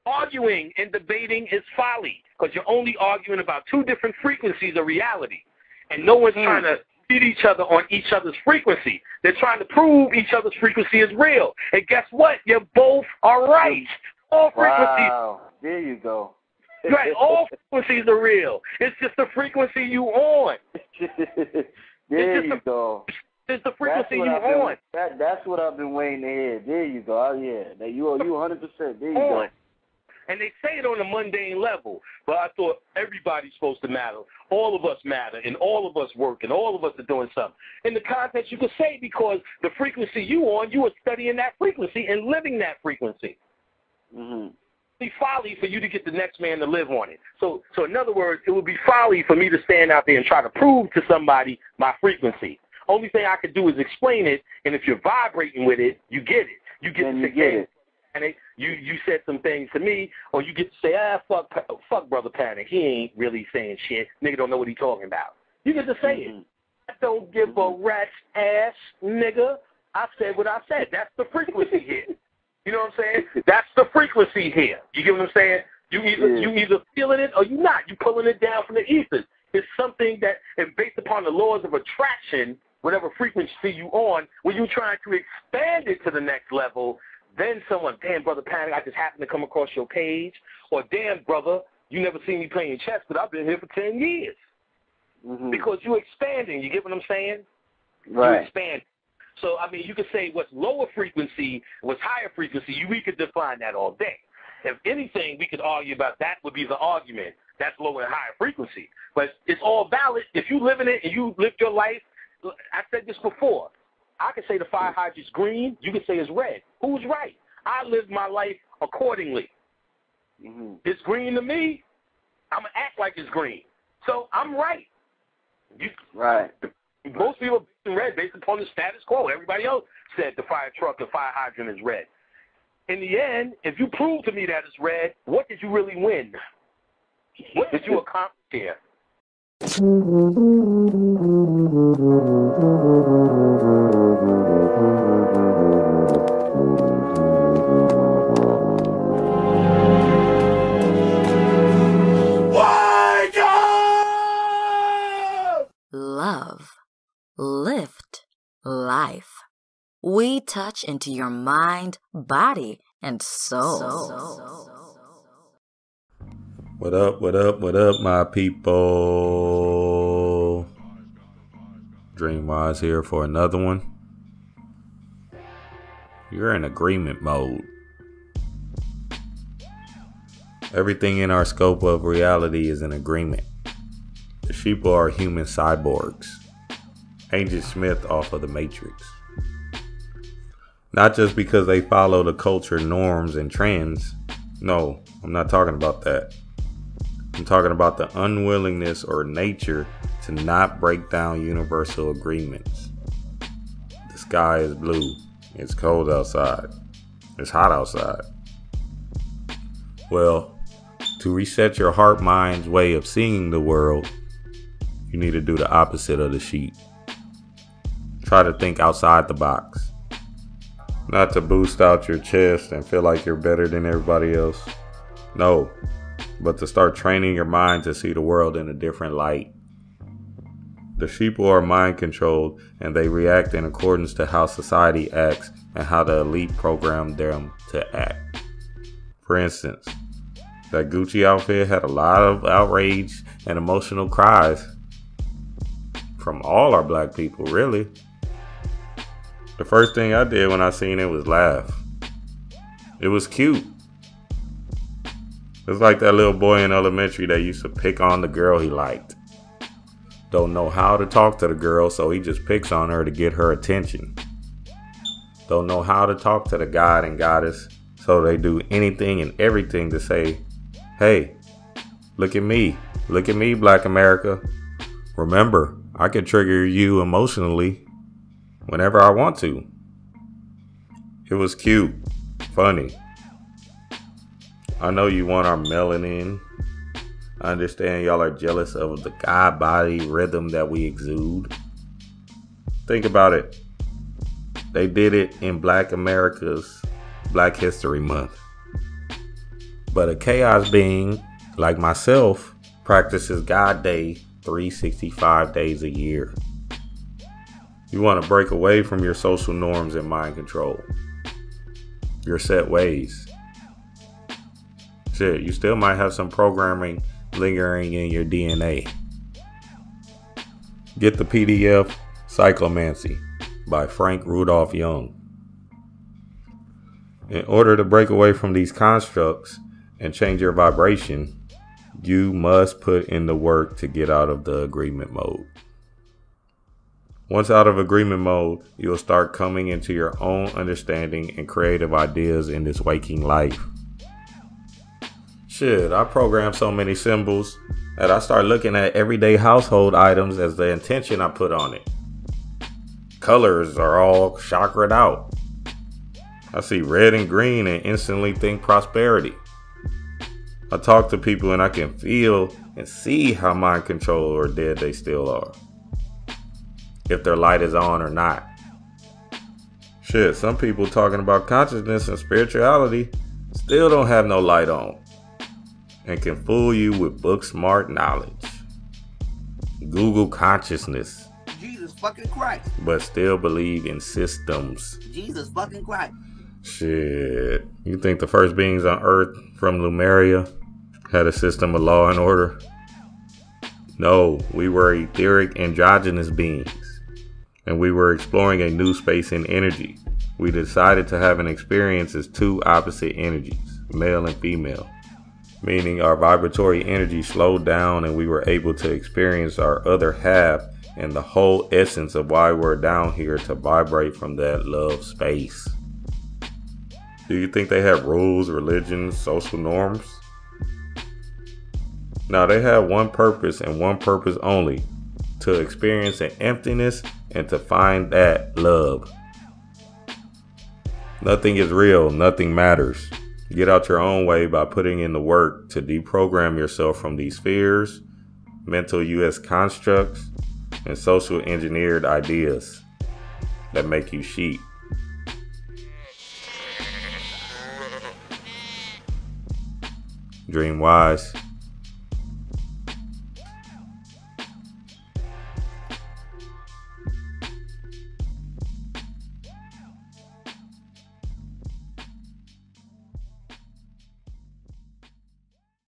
Arguing and debating is folly because you're only arguing about two different frequencies of reality. And no one's trying to beat each other on each other's frequency. They're trying to prove each other's frequency is real. And guess what? You both are right. All frequencies. Wow. There you go. Right. All frequencies are real. It's just the frequency you on. There you go. It's the frequency you on. That's what I've been waiting to hear. There you go. Oh, yeah. You 100%. There you go. And they say it on a mundane level, but I thought everybody's supposed to matter. All of us matter, and all of us work, and all of us are doing something. In the context, you could say because the frequency you on, you are studying that frequency and living that frequency. Mm-hmm. It'd be folly for you to get the next man to live on it. So in other words, it would be folly for me to stand out there and try to prove to somebody my frequency. Only thing I could do is explain it, and if you're vibrating with it, you get it. You get it. And you said some things to me, or you get to say, fuck Brother Panic. He ain't really saying shit. Nigga don't know what he talking about. You get to say it. I don't give a rat's ass, nigga. I said what I said. That's the frequency here. You know what I'm saying? That's the frequency here. You get what I'm saying? You either feeling it or you not. You pulling it down from the ethers. It's something that is based upon the laws of attraction, whatever frequency you on, when you're trying to expand it to the next level. Then someone, damn, Brother Panic, I just happened to come across your page. Or, damn, brother, you never seen me playing chess, but I've been here for 10 years. Mm-hmm. Because you're expanding. You get what I'm saying? Right. You expand. So, I mean, you could say what's lower frequency, what's higher frequency. We could define that all day. If anything, we could argue about that would be the argument. That's lower and higher frequency. But it's all valid. If you live in it and you live your life, I said this before. I can say the fire hydrant's green. You can say it's red. Who's right? I live my life accordingly. Mm-hmm. It's green to me. I'm going to act like it's green. So I'm right. Right. Most people are red based upon the status quo. Everybody else said the fire truck, the fire hydrant is red. In the end, if you prove to me that it's red, what did you really win? What did you accomplish here? Love, lift, life. We touch into your mind, body, and soul. What up, my people? Dreamwise here for another one. You're in agreement mode. Everything in our scope of reality is in agreement. The Sheeple are human cyborgs. Agent Smith off of the Matrix. Not just because they follow the culture norms and trends. No, I'm not talking about that. I'm talking about the unwillingness or nature to not break down universal agreements. The sky is blue. It's cold outside. It's hot outside. Well, to reset your heart mind's way of seeing the world, you need to do the opposite of the sheep. Try to think outside the box. Not to boost out your chest and feel like you're better than everybody else. No, but to start training your mind to see the world in a different light. The Sheeple are mind controlled and they react in accordance to how society acts and how the elite programmed them to act. For instance, that Gucci outfit had a lot of outrage and emotional cries from all our black people, really. The first thing I did when I seen it was laugh. It was cute. It's like that little boy in elementary that used to pick on the girl he liked. Don't know how to talk to the girl, so he just picks on her to get her attention. Don't know how to talk to the god and goddess, so they do anything and everything to say, hey, look at me, Black America. Remember, I can trigger you emotionally whenever I want to. It was cute, funny. I know you want our melanin. I understand y'all are jealous of the God body rhythm that we exude. Think about it. They did it in Black America's Black History Month. But a chaos being, like myself, practices God Day 365 days a year. You want to break away from your social norms and mind control. Your set ways. Shit, you still might have some programming lingering in your DNA. Get the PDF Cyclomancy by Frank Rudolph Young. In order to break away from these constructs and change your vibration, you must put in the work to get out of the agreement mode. Once out of agreement mode, you'll start coming into your own understanding and creative ideas in this waking life. Shit, I program so many symbols that I start looking at everyday household items as the intention I put on it. Colors are all chakra'd out. I see red and green and instantly think prosperity. I talk to people and I can feel and see how mind control or dead they still are. If their light is on or not. Shit, some people talking about consciousness and spirituality still don't have no light on and can fool you with book smart knowledge. Google consciousness. Jesus fucking Christ. But still believe in systems. Jesus fucking Christ. Shit. You think the first beings on Earth from Lemuria had a system of law and order? No, we were etheric androgynous beings. And we were exploring a new space in energy. We decided to have an experience as two opposite energies, male and female. Meaning our vibratory energy slowed down and we were able to experience our other half and the whole essence of why we're down here to vibrate from that love space. Do you think they have rules, religions, social norms? Now they have one purpose and one purpose only, to experience an emptiness and to find that love. Nothing is real, nothing matters. Get out your own way by putting in the work to deprogram yourself from these fears, mental US constructs, and social engineered ideas that make you sheep. Dream wise.